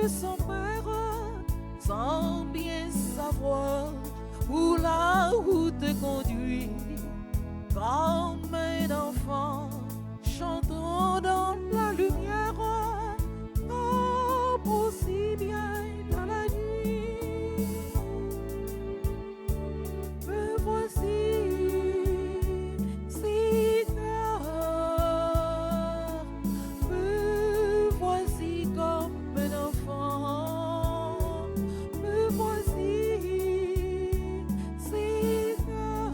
de son père sans bien savoir où la route conduit. Comme un enfant chantant dans la lumière, comme aussi bien dans la nuit. Me voici, Seigneur, me voici comme un enfant, me voici, Seigneur,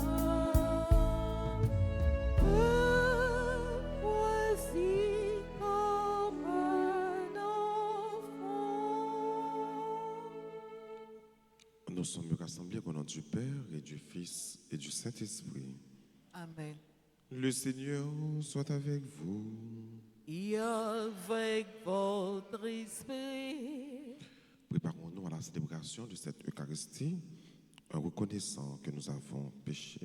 me voici comme un enfant. Nous sommes rassemblés au nom du Père et du Fils et du Saint-Esprit. Amen. Le Seigneur soit avec vous. Et avec votre esprit, Préparons-nous à la célébration de cette Eucharistie en reconnaissant que nous avons péché.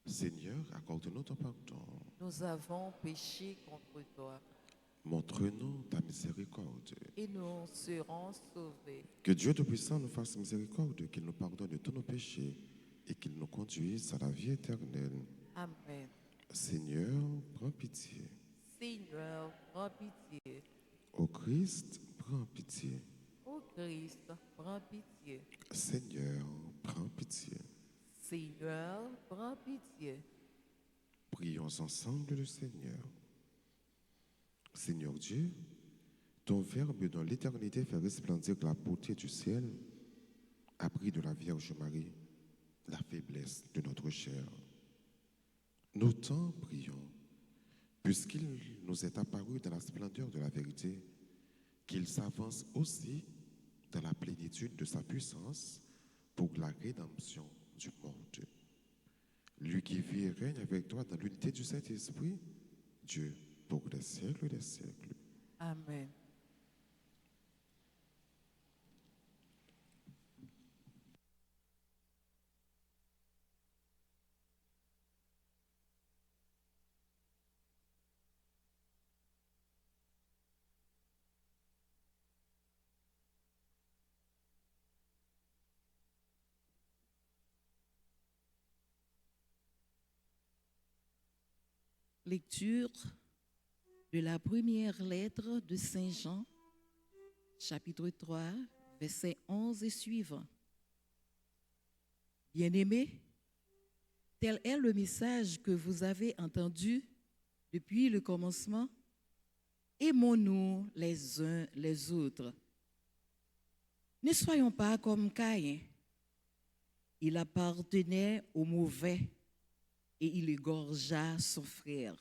Seigneur, accorde-nous ton pardon. nous avons péché contre toi Montre-nous ta miséricorde. et nous serons sauvés. Que Dieu Tout-Puissant nous fasse miséricorde, qu'il nous pardonne de tous nos péchés et qu'il nous conduise à la vie éternelle. Amen. Seigneur, prends pitié. Seigneur, prends pitié. Ô Christ, prends pitié. Ô Christ, prends pitié. Seigneur, prends pitié. Seigneur, prends pitié. Prions ensemble le Seigneur. Seigneur Dieu, ton Verbe dans l'éternité fait resplendir la beauté du ciel, a pris de la Vierge Marie la faiblesse de notre chair. Nous t'en prions, puisqu'il nous est apparu dans la splendeur de la vérité, qu'il s'avance aussi dans la plénitude de sa puissance pour la rédemption du monde. Lui qui vit et règne avec toi dans l'unité du Saint-Esprit, Dieu, pour les siècles des siècles. Amen. Lecture de la première lettre de Saint Jean, chapitre 3, versets 11 et suivants. Bien-aimés, tel est le message que vous avez entendu depuis le commencement. Aimons-nous les uns les autres. Ne soyons pas comme Caïn. Il appartenait au mauvais et il égorgea son frère.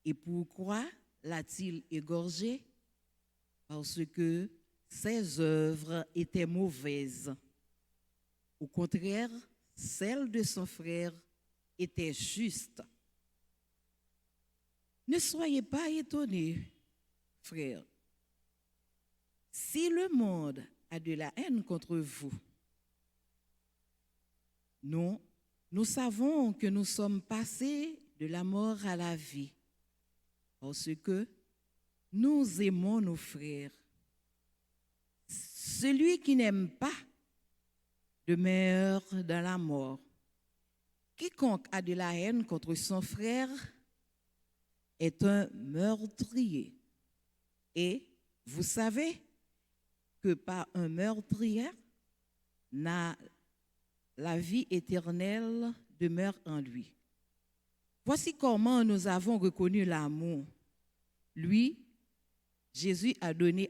Et pourquoi l'a-t-il égorgé? Parce que ses œuvres étaient mauvaises. Au contraire, celles de son frère étaient justes. Ne soyez pas étonnés, frères. Si le monde a de la haine contre vous, nous savons que nous sommes passés de la mort à la vie, parce que nous aimons nos frères. Celui qui n'aime pas demeure dans la mort. Quiconque a de la haine contre son frère est un meurtrier. Et vous savez que par un meurtrier, la vie éternelle demeure en lui. Voici comment nous avons reconnu l'amour. Lui, Jésus a donné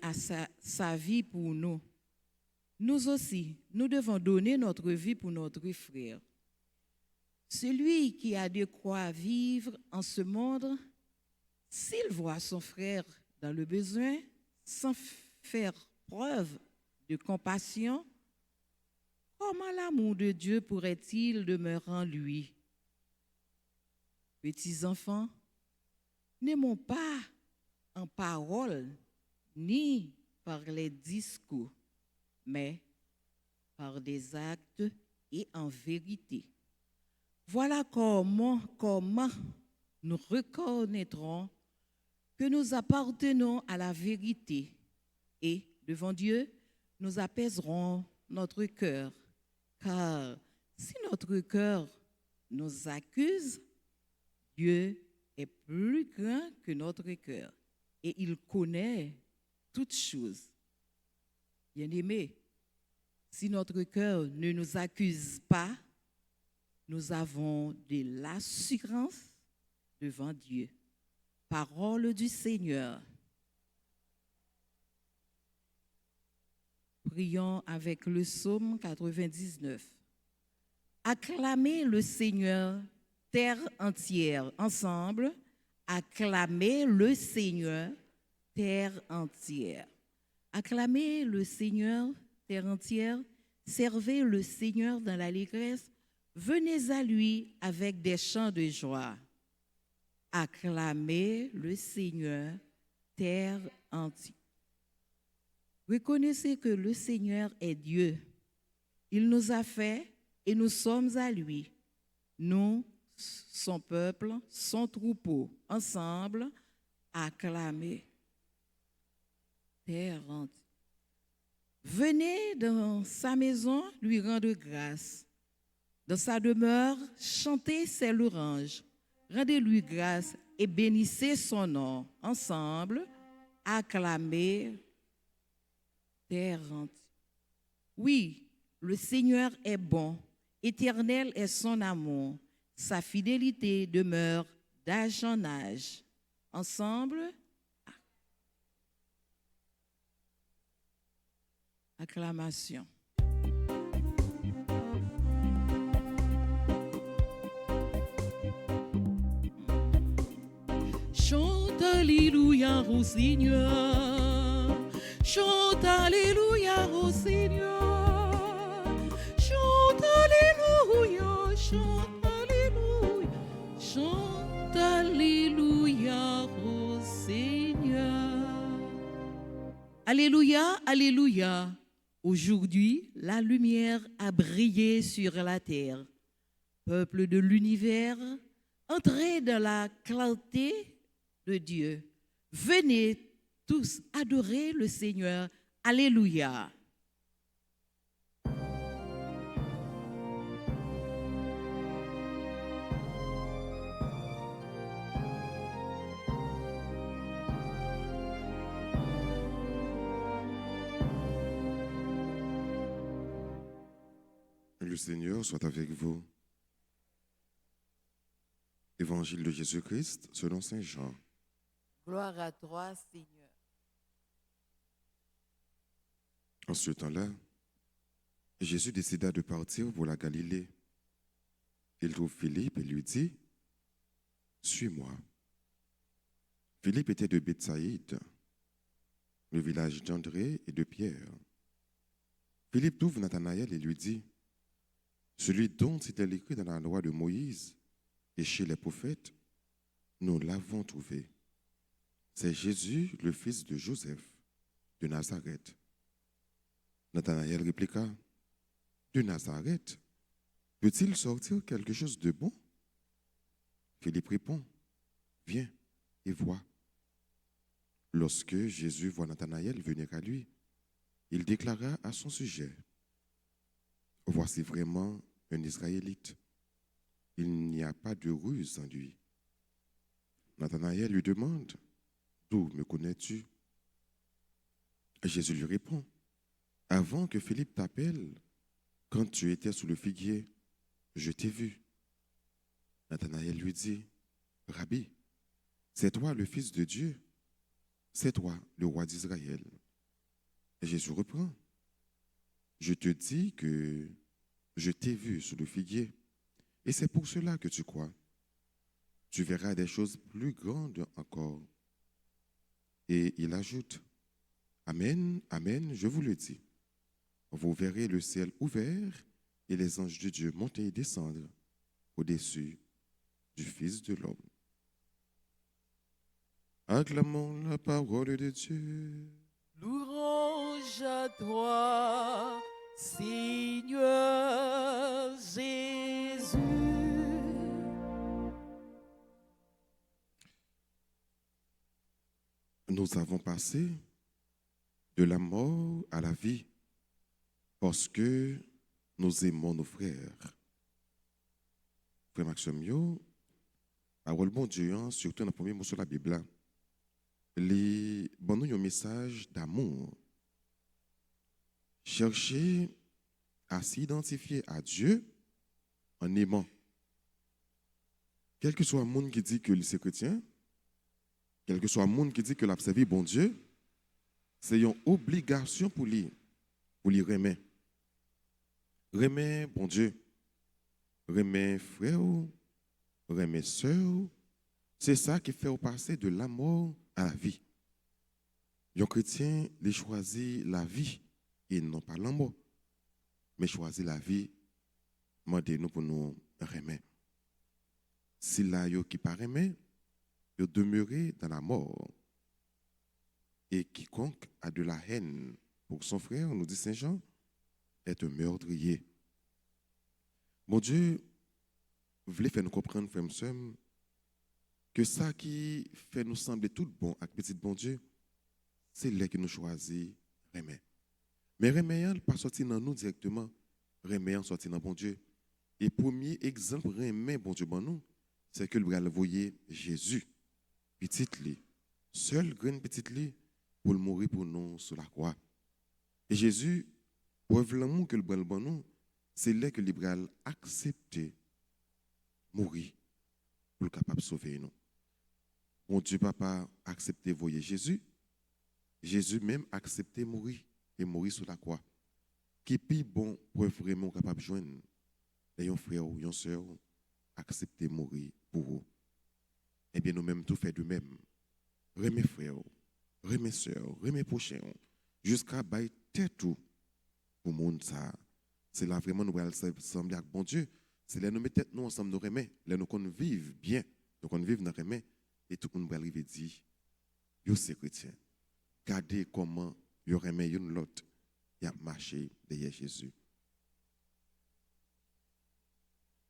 sa vie pour nous. Nous aussi, nous devons donner notre vie pour notre frère. Celui qui a de quoi vivre en ce monde, s'il voit son frère dans le besoin, sans faire preuve de compassion, comment l'amour de Dieu pourrait-il demeurer en lui? Petits enfants, n'aimons pas en parole ni par les discours, mais par des actes et en vérité. Voilà comment nous reconnaîtrons que nous appartenons à la vérité et, devant Dieu, nous apaiserons notre cœur. Car si notre cœur nous accuse, Dieu est plus grand que notre cœur et il connaît toutes choses. Bien-aimés, si notre cœur ne nous accuse pas, nous avons de l'assurance devant Dieu. Parole du Seigneur. Prions avec le psaume 99. Acclamez le Seigneur, terre entière. Ensemble, acclamez le Seigneur, terre entière. Acclamez le Seigneur, terre entière. Servez le Seigneur dans l'allégresse. Venez à lui avec des chants de joie. Acclamez le Seigneur, terre entière. Reconnaissez que le Seigneur est Dieu. Il nous a fait et nous sommes à lui. Nous, son peuple, son troupeau. Ensemble, acclamez. Terre entière. Venez dans sa maison lui rendre grâce. Dans sa demeure, chantez ses louanges. Rendez-lui grâce et bénissez son nom. Ensemble, acclamez. Terre entière. Oui, le Seigneur est bon. Éternel est son amour. Sa fidélité demeure d'âge en âge. Ensemble, acclamation. Chante Alléluia au Seigneur. Chante Alléluia au Seigneur. Chante Alléluia. Chante Alléluia. Chante Alléluia au Seigneur. Alléluia, alléluia. Aujourd'hui, la lumière a brillé sur la terre. Peuple de l'univers, entrez dans la clarté de Dieu. Venez tous adorer le Seigneur. Alléluia. Le Seigneur soit avec vous. Évangile de Jésus-Christ selon Saint Jean. Gloire à toi, Seigneur. En ce temps-là, Jésus décida de partir pour la Galilée. Il trouve Philippe et lui dit, « Suis-moi. » Philippe était de Bethsaïde, le village d'André et de Pierre. Philippe trouve Nathanaël et lui dit, « Celui dont il est écrit dans la loi de Moïse et chez les prophètes, nous l'avons trouvé. C'est Jésus, le fils de Joseph, de Nazareth. » Nathanaël répliqua, « De Nazareth, peut-il sortir quelque chose de bon? » Philippe répond, « Viens et vois. » Lorsque Jésus voit Nathanaël venir à lui, il déclara à son sujet, « Voici vraiment un Israélite. Il n'y a pas de ruse en lui. » Nathanaël lui demande, « D'où me connais-tu? » Jésus lui répond, « Avant que Philippe t'appelle, quand tu étais sous le figuier, je t'ai vu. » Nathanaël lui dit, « Rabbi, c'est toi le Fils de Dieu, c'est toi le roi d'Israël. » Jésus reprend, « Je te dis que je t'ai vu sous le figuier, et c'est pour cela que tu crois. Tu verras des choses plus grandes encore. » Et il ajoute, « Amen, amen, je vous le dis. Vous verrez le ciel ouvert et les anges de Dieu monter et descendre au-dessus du Fils de l'homme. » Acclamons la parole de Dieu. Louange à toi, Seigneur Jésus. nous avons passé de la mort à la vie parce que nous aimons nos frères. Frère Maxime, yo, parole bon Dieu, hein, surtout dans le premier mot sur la Bible, les bon nous un message d'amour. Chercher à s'identifier à Dieu en aimant. Quel que soit le monde qui dit que c'est chrétien, quel que soit le monde qui dit que l'observer bon Dieu, c'est une obligation pour lui remettre. Remettre bon Dieu, remettre frère, remettre sœur, c'est ça qui fait passer de la mort à la vie. Un chrétien, il choisit la vie et non pas la mort. Mais choisit la vie, demandez-nous pour nous remettre. Si là, yo qui pas remet, yo demeurer dans la mort. Et quiconque a de la haine pour son frère, nous dit Saint Jean, est un meurtrier. Mon Dieu voulait faire nous comprendre, frère et que ça qui fait nous sembler tout bon avec petit bon Dieu, c'est là que nous choisissons remet. Mais remet n'est pas sorti dans nous directement, remet sorti dans bon Dieu. Et premier exemple remet bon Dieu bon nous, c'est que le bras voyait Jésus, petit lit, seul grain petit lit pour le mourir pour nous sur la croix. Et Jésus, preuve l'amour que le bras bon nous, c'est là que le bras accepté mourir pour le capable de sauver nous. Bon Dieu papa accepté voyer Jésus, Jésus même accepté mourir et mourir sur la croix. Qui puis bon pour vraiment capable de joindre un frère ou une sœur accepter mourir pour vous. Eh bien, nous-mêmes, tout fait de même. Remets frères, remets sœurs, remets prochains, jusqu'à bailler tête tout pour le monde. C'est là vraiment nous allons sembler avec bon Dieu. C'est là nous mettons tête nous ensemble, nous remets. Là nous qu'on vive bien, nous qu'on vive dans le remets. Et tout le monde va arriver et dire, yo c'est chrétien. Regardez comment yo remet une l'autre. Il a marché derrière Jésus.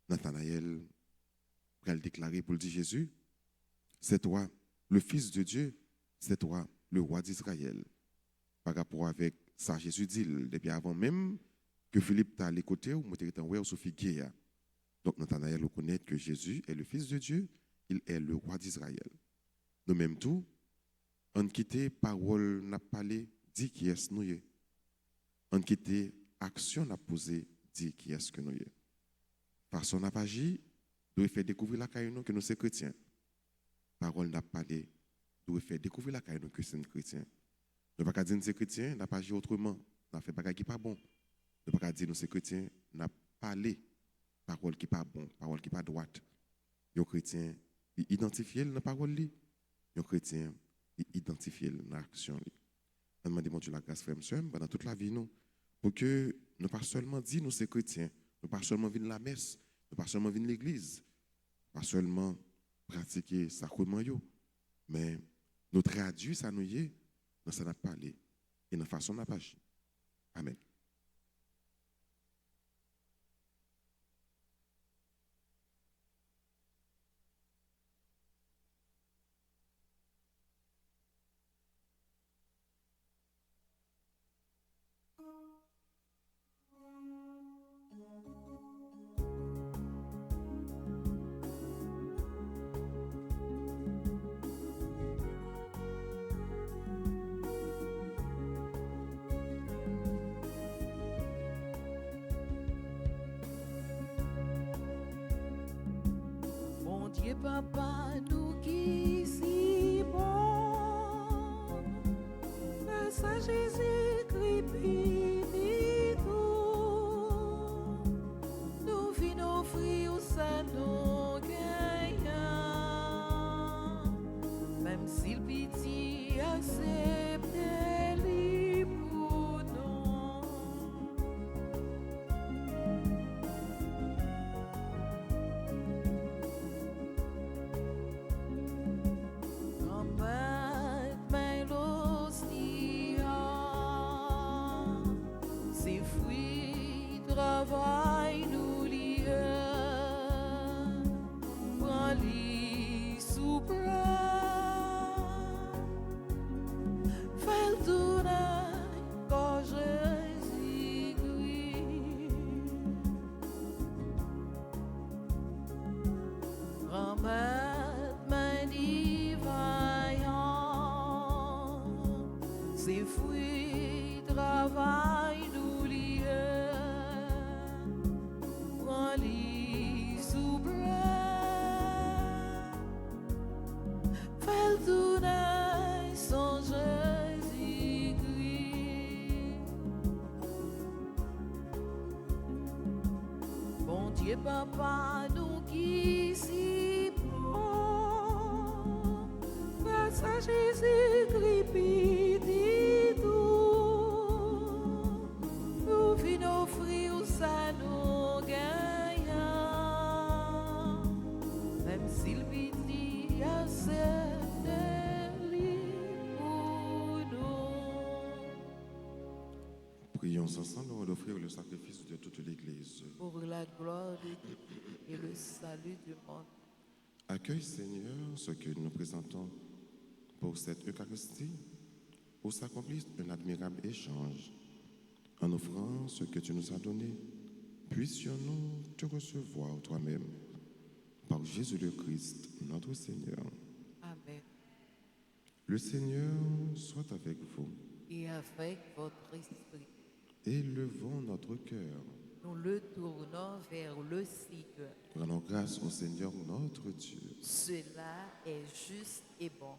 Nathanaël va le déclarer pour dire Jésus, c'est toi, le Fils de Dieu, c'est toi, le roi d'Israël. Par rapport avec ça, Jésus dit, depuis avant même que Philippe t'a allé côté, ou m'était en sur figuier. Donc Nathanaël reconnaît que Jésus est le Fils de Dieu, il est le roi d'Israël. Nous même tout, on quitté parole n'a parlé, dit qui est-ce nous est. On quitté action n'a posé, dit qui est-ce que nous est. Façon n'a pas agi, doit faire découvrir la caille que nous sommes chrétiens. Parole n'a pas parlé, doit faire découvrir la caille que nous sommes chrétiens. Nous ne pouvons pas dire que nous sommes chrétiens, n'a pas agi autrement, n'a fait pas qui pas bon. Nous ne pouvons pas dire que nous sommes chrétiens, n'a parlé parole qui pas bon, parole qui pas droite. Les chrétiens, ils identifient la parole li. Les chrétiens, ils identifient l'action li. On demande mon Dieu la grâce frère monsieur pendant toute la vie nous pour que nous pas seulement dire nous sommes chrétiens, nous pas seulement venir la messe, nous pas seulement venir l'église, pas seulement pratiquer sacrement yo, mais nous traduire ça nous y est, dans ça n'a pas parlé et dans façon n'a pas agi. Amen. Mon Dieu, papa, nous qui si bon, grâce à Jésus-Christ, béni tout, nous venons offrir ça nous gagnons, même s'il pitié accepte les pour nous. Combat my lost lui travail nous lier, prends-lui souple, fais tourner son Jésus-Christ. Bon Dieu, papa, nous qui si bon, grâce à Jésus-Christ, petit tout, nous venons offrir ça nous gagnons, même s'il petit a pour nous. Prions ensemble avant d'offrir le sacrifice de toute l'Église. Pour la gloire de Dieu et le salut du monde. Accueille, Seigneur, ce que nous présentons pour cette Eucharistie, où s'accomplisse un admirable échange. En offrant ce que tu nous as donné, puissions-nous te recevoir toi-même, par Jésus le Christ, notre Seigneur. Amen. Le Seigneur soit avec vous. Et avec votre esprit, Élevons notre cœur. nous le tournons vers le Seigneur. Rendons grâce au Seigneur notre Dieu. Cela est juste et bon.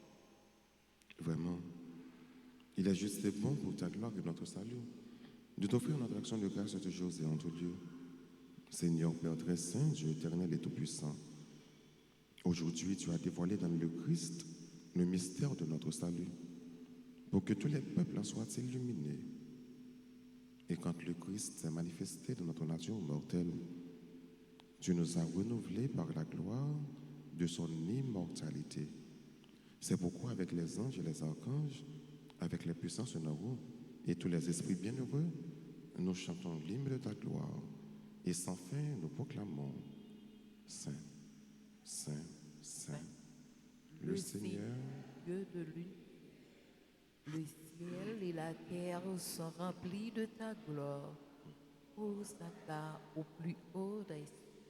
Vraiment, il est juste et bon pour ta gloire et notre salut de t'offrir notre action de grâce ce jour et entre Dieu. Seigneur Père très saint, Dieu éternel et tout-puissant, aujourd'hui tu as dévoilé dans le Christ le mystère de notre salut, pour que tous les peuples en soient illuminés. Et quand le Christ s'est manifesté dans notre nature mortelle, tu nous as renouvelés par la gloire de son immortalité. C'est pourquoi avec les anges et les archanges, avec les puissances en haut et tous les esprits bienheureux, nous chantons l'hymne de ta gloire. Et sans fin, nous proclamons Saint, Saint, Saint, le Seigneur. Dieu de l'univers. Le ciel et la terre sont remplis de ta gloire. Hosanna au plus haut des cieux.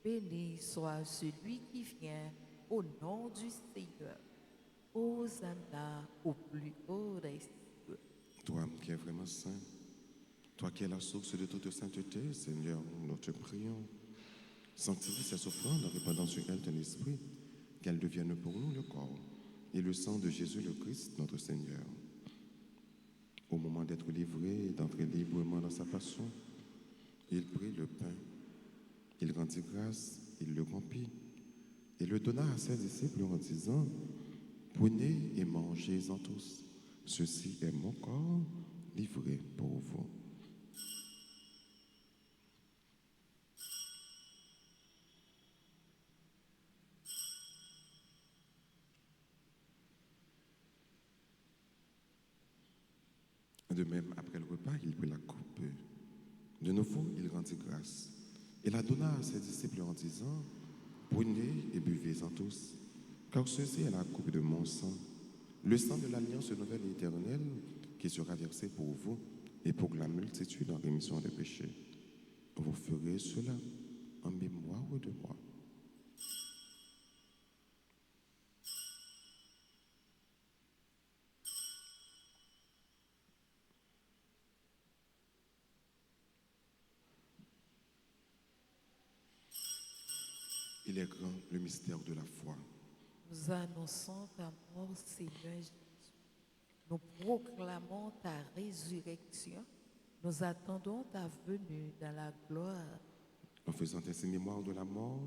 Béni soit celui qui vient au nom du Seigneur. Hosanna au plus haut des cieux. Toi qui es vraiment saint, toi qui es la source de toute sainteté, Seigneur, nous te prions. Sanctifie ces offrandes en répandant sur elles ton esprit, qu'elles deviennent pour nous le corps et le sang de Jésus le Christ, notre Seigneur. Au moment d'être livré et d'entrer librement dans sa passion, il prit le pain, il rendit grâce, il le rompit et le donna à ses disciples en disant, « Prenez et mangez-en tous, ceci est mon corps livré pour vous. » De même, après le repas, il prit la coupe. De nouveau, il rendit grâce et la donna à ses disciples en disant, « Prenez et buvez-en tous, car ceci est la coupe de mon sang, le sang de l'alliance nouvelle et éternelle qui sera versé pour vous et pour la multitude en rémission des péchés. Vous ferez cela en mémoire de moi. » Il est grand le mystère de la foi. Nous annonçons ta mort, Seigneur Jésus. Nous proclamons ta résurrection. Nous attendons ta venue dans la gloire. En faisant ainsi mémoire de la mort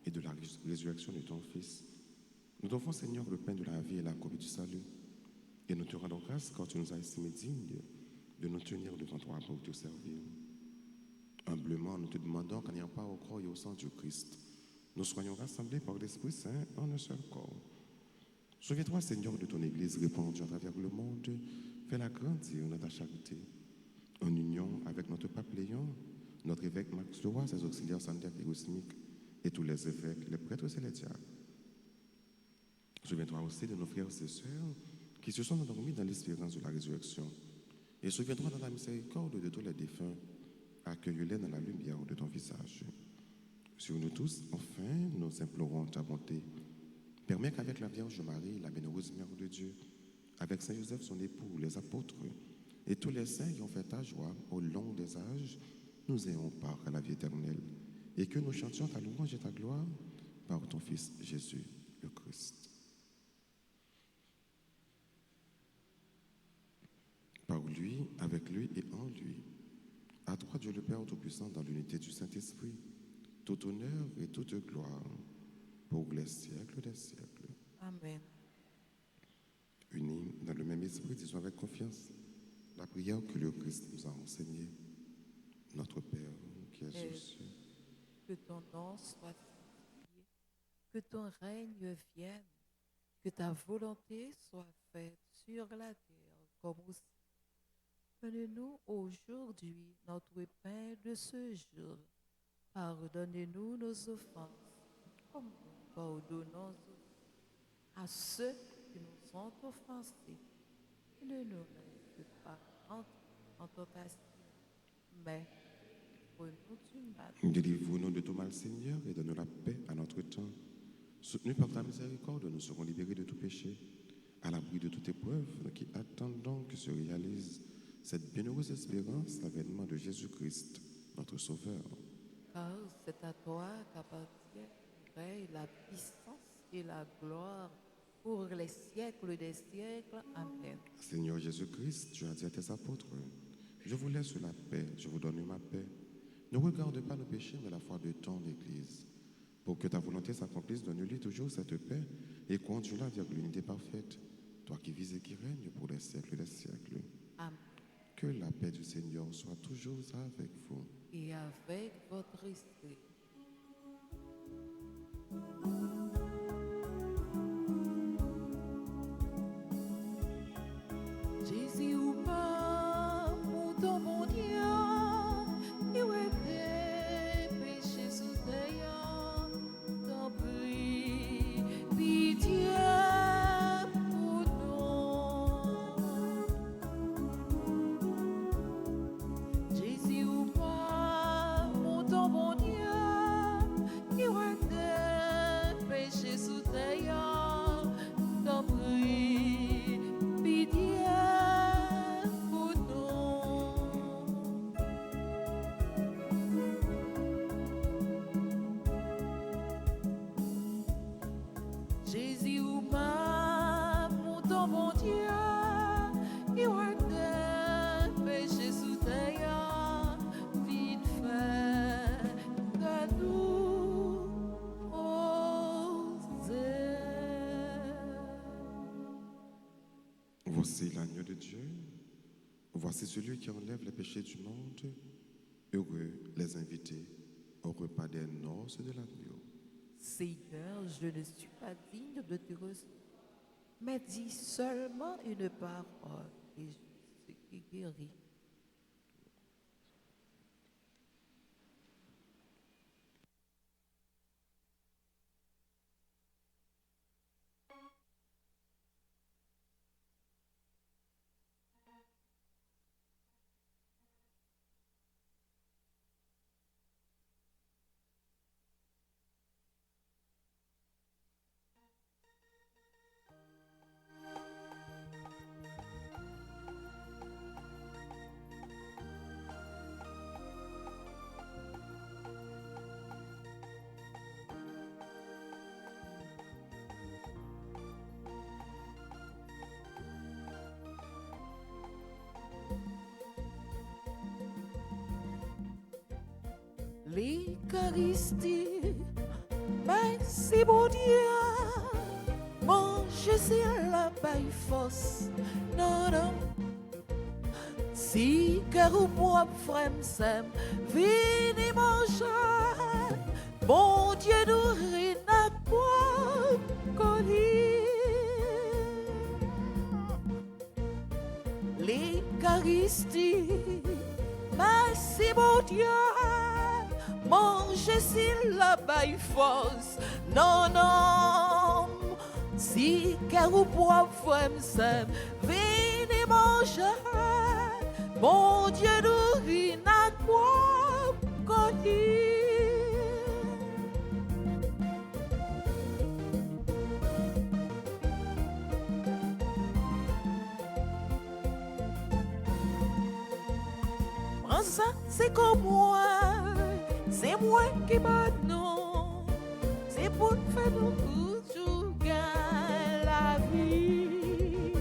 et de la résurrection de ton Fils, nous t'offrons, Seigneur, le pain de la vie et la coupe du salut. Et nous te rendons grâce car tu nous as estimés dignes de nous tenir devant toi pour te servir. Humblement, nous te demandons qu'en ayant part au corps et au sang du Christ, nous soyons rassemblés par l'Esprit Saint en un seul corps. Souviens-toi, Seigneur, de ton Église répandue à travers le monde. Fais-la grandir dans ta charité. En union avec notre pape Léon, notre évêque Max Leroy, ses auxiliaires sanitaires et cosmiques, et tous les évêques, les prêtres et les diacres. Souviens-toi aussi de nos frères et sœurs qui se sont endormis dans l'espérance de la résurrection. Et souviens-toi dans la miséricorde de tous les défunts. Accueille-les dans la lumière de ton visage. Sur nous tous, enfin, nous implorons ta bonté. Permets qu'avec la Vierge Marie, la bienheureuse Mère de Dieu, avec Saint Joseph, son époux, les apôtres, et tous les saints qui ont fait ta joie au long des âges, nous ayons part à la vie éternelle, et que nous chantions ta louange et ta gloire par ton Fils Jésus le Christ. Par lui, avec lui et en lui, à toi Dieu le Père Tout-Puissant, dans l'unité du Saint-Esprit, tout honneur et toute gloire pour les siècles des siècles. Amen. Unis dans le même esprit, disons avec confiance la prière que le Christ nous a enseignée. Notre Père qui es aux cieux, Que ton nom soit sanctifié, que ton règne vienne, que ta volonté soit faite sur la terre comme au ciel. Donne-nous aujourd'hui notre pain de ce jour. Pardonne-nous nos offenses, comme nous pardonnons à ceux qui nous ont offensés. Ne nous laisse pas entrer en tentation, mais nous du mal. délivre-nous de tout mal, Seigneur, et donne-nous la paix à notre temps. Soutenus par ta miséricorde, nous serons libérés de tout péché, à l'abri de toute épreuve, nous qui attendons que se réalise cette bienheureuse espérance, l'avènement de Jésus-Christ, notre Sauveur. Car c'est à toi qu'appartient le règne, la puissance et la gloire pour les siècles des siècles. Amen. Seigneur Jésus-Christ, tu as dit à tes apôtres, je vous laisse la paix, je vous donne ma paix. Ne regarde pas nos péchés, mais la foi de ton Église. Pour que ta volonté s'accomplisse, donne-lui toujours cette paix et conduis-la vers l'unité parfaite, toi qui vis et qui règnes pour les siècles des siècles. Amen. Que la paix du Seigneur soit toujours avec vous. Et avec votre esprit. Jésus ou pas, mon bon Dieu, il était péché sous terre, t'en prie, pitié pour nous. Jésus ou pas, mon bon Dieu, il était péché sous terre, t'en prie, pitié pour nous. Jésus ou pas, mon Dieu, il était péché sous terre, vite fait que nous osons. Voici l'agneau de Dieu. Voici celui qui enlève les péchés du monde. Heureux les invités au repas des noces de l'agneau. Seigneur, je ne suis pas digne de te recevoir, mais dis seulement une parole et je suis guéri. L'Eucharistie, merci mon Dieu, manger c'est la paille fausse, non, non. Si cœur ou moi frère s'aime, venez manger, mon Dieu nourrit à quoi coller. L'Eucharistie, merci mon Dieu, manger s'il la baille force, non, non. Si cœur ou bois frère s'aime, venez manger, mon Dieu nourrit à quoi coller. Sans ça, c'est comme moi. C'est moi qui bat non. C'est pour faire nous toujours gagner la vie.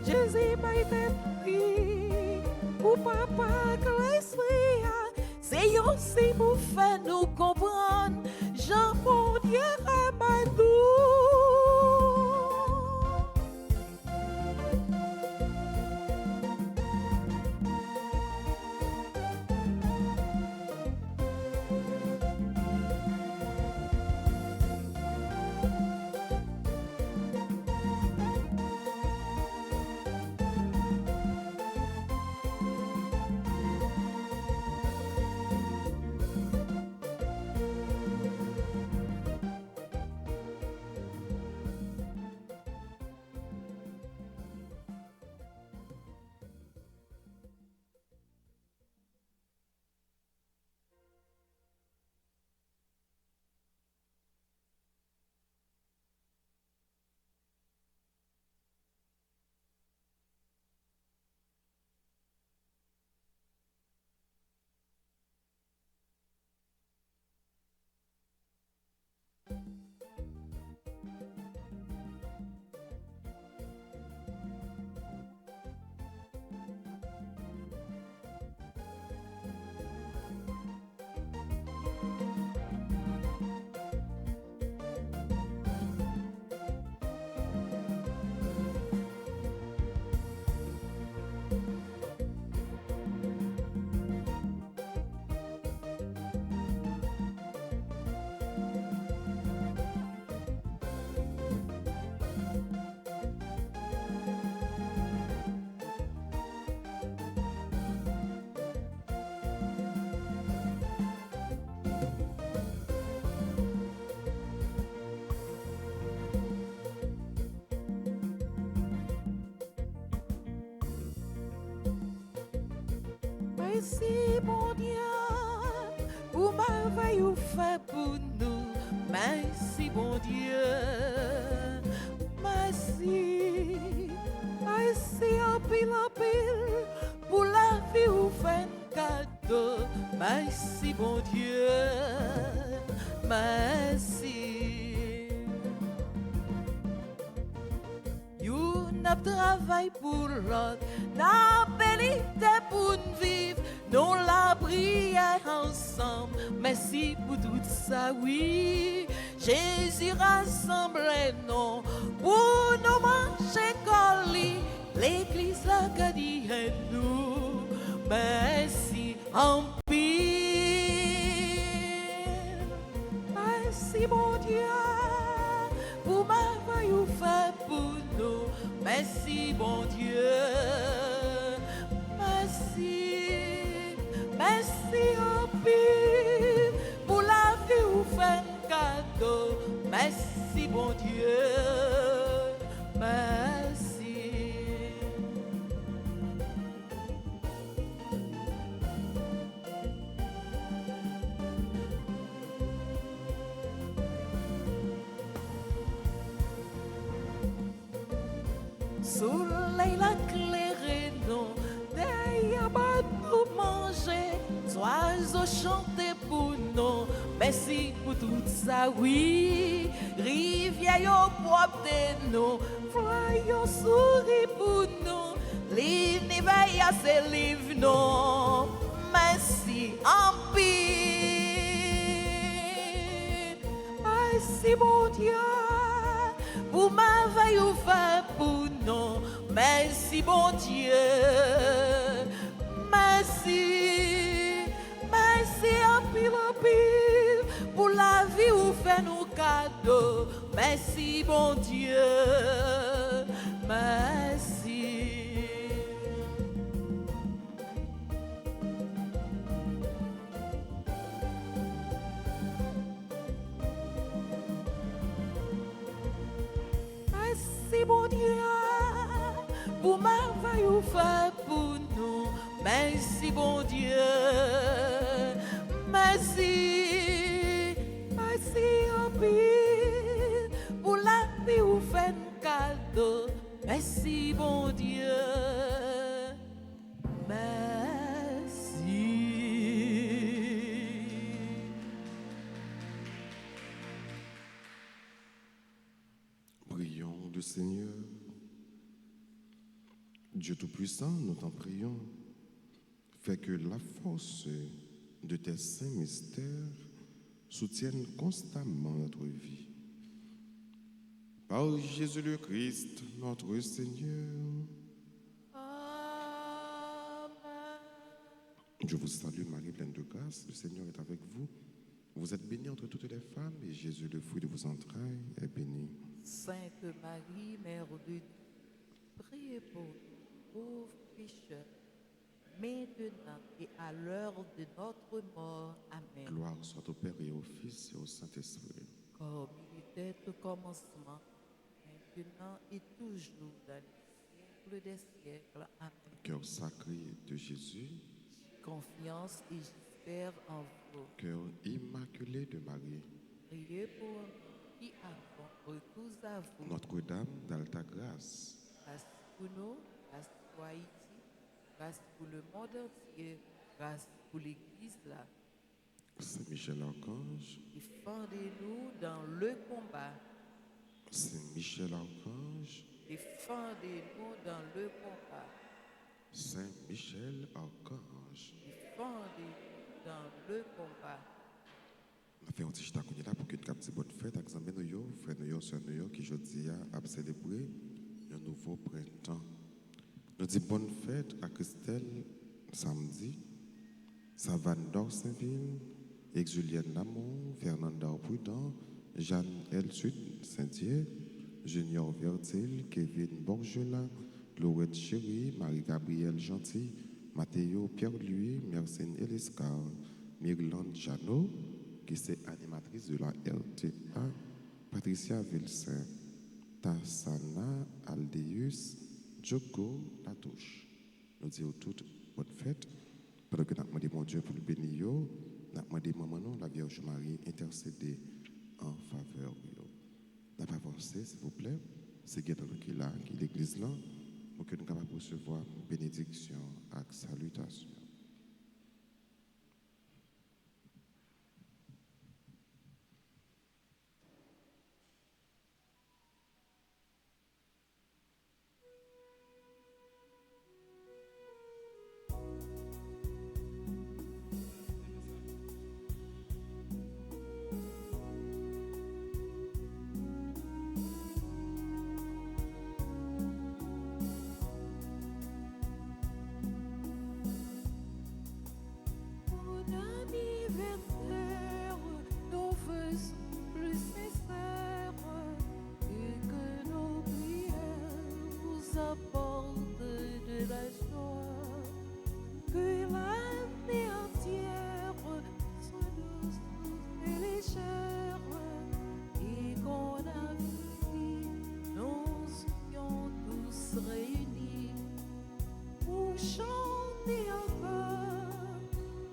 Jésus m'a été pris. Pour papa que l'esprit a. C'est aussi pour faire nous comprendre. Jean mon Dieu rabat-nous. Merci mon Dieu pour merveille ou fait pour nous. Merci mon Dieu. Merci. Merci en pile pour la vie ou fait cadeau. Merci mon Dieu. Merci. You n'a travail pour l'autre. N'a pénité pour nous vivre. Nous la prière ensemble. Merci pour tout ça, oui. Jésus rassemble nous pour nous manger colis. L'église la dit nous. Merci en pile. Merci mon Dieu pour merveille ou fait pour nous. Merci mon Dieu. Merci. Merci en pile pour la vie ou fait cadeau. Merci bon Dieu. Merci. Soleil la claire non. Derrière nous manger, oiseaux chanter pour nous. Merci pour tout ça, oui. Rivière yo propre de nous, voyons souris pour nous. L'univers c'est livre non. Merci en pile. Merci mon Dieu pour merveille ou fait pour nous. Merci bon Dieu. Merci. Merci en pile pour la vie où fait nos cadeaux. Merci bon Dieu. Merci. Merci bon Dieu pour merveille ou fait pour nous. Merci bon Dieu. Merci. Merci en pile pour la vie ou fait un cadeau. Merci bon Dieu. Merci. Seigneur, Dieu Tout-Puissant, nous t'en prions, fais que la force de tes saints mystères soutienne constamment notre vie. Par Jésus le Christ, notre Seigneur, Amen. je vous salue Marie, pleine de grâce, le Seigneur est avec vous. Vous êtes bénie entre toutes les femmes et Jésus, le fruit de vos entrailles, est béni. Sainte Marie, Mère de Dieu, priez pour nous, pauvres pécheurs, maintenant et à l'heure de notre mort. Amen. Gloire soit au Père et au Fils et au Saint-Esprit. Comme il était au commencement, maintenant et toujours dans les siècles des siècles. Amen. Cœur sacré de Jésus, Confiance et j'espère en vous. cœur immaculé de Marie, Priez pour nous qui avons recours à vous. Notre-Dame d'Alta Grâce, Grâce pour nous, grâce pour Haïti, grâce pour le monde entier, grâce pour l'Église là. Saint Michel Archange, Défendez-nous dans le combat. Saint Michel Archange, Défendez-nous dans le combat. Saint Michel Archange. Défendez-nous dans le combat. On a fait un petit chita là pour que nous captions bonne fête, examen nous, frère nous, sœur nous, qui aujourd'hui a célébré un nouveau printemps. Nous disons bonne fête à Christelle samedi, Savane d'Orsainville, Ex-Julienne Lamont, Fernanda Prudent, Jeanne L. Sud Saint-Dié, Junior Vertil, Kevin Borgela, Laurette Chéri, Marie-Gabrielle Gentil, Mathéo Pierre-Louis, Mercine Eliscar, Myrlande Janot, qui est animatrice de la RTA, Patricia Vilsain, Tassana Aldeus, Djoko Latouche. Nous disons toutes bonne fête. Pendant que nous demandons mon Dieu pour le bénir, nous demandons maman, la Vierge Marie, intercéder en faveur. Nous avons avancé, s'il vous plaît. C'est dans qui là, qui est l'église là, pour que nous puissions recevoir une bénédiction et salutation. Mon anniversaire, nos vœux sont plus sincères et que nos prières vous apportent de la joie. Que l'année entière soit douce et légère et qu'on ainsi nous soyons tous réunis pour chanter encore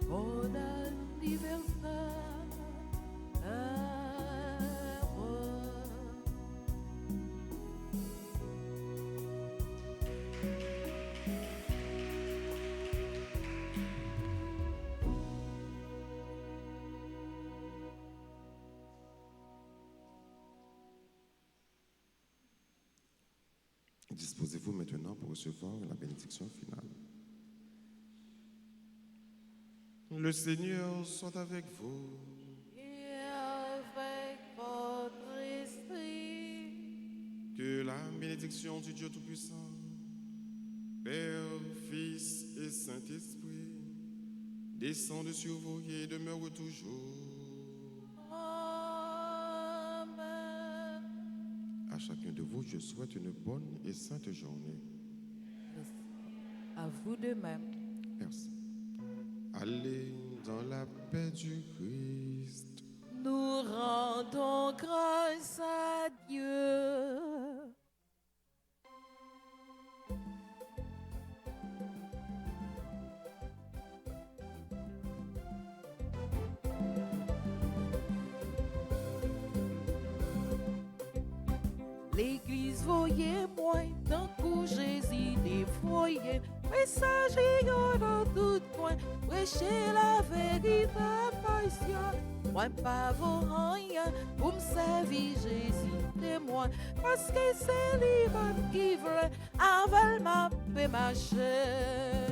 bon anniversaire. Disposez-vous maintenant pour recevoir la bénédiction finale. Le Seigneur soit avec vous. Et avec votre esprit, Que la bénédiction du Dieu Tout-Puissant, Père, Fils et Saint-Esprit, descende sur vous et demeure toujours. Amen. À chacun de vous, je souhaite une bonne et sainte journée. À vous de même. Merci. Allez dans la paix du Christ. Nous rendons grâce à Dieu. L'église voyait moins d'un coup Jésus dévoyé. Messager dans tout coin, prêcher la vérité patiente. Moi pas vaut rien pour me servir Jésus témoin. Parce que c'est lui-même qui veut avec ma paix ma chair.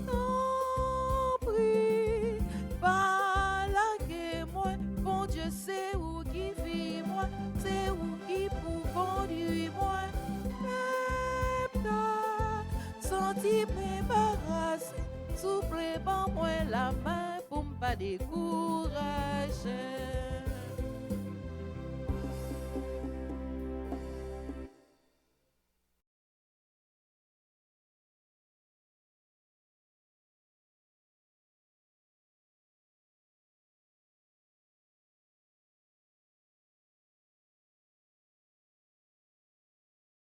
Non, prie, pas la moi. Bon Dieu, c'est où qui vit moi. C'est où qui pour conduire moi. Senti m'embarrasser, souffle ban moi la main pour me pas décourager.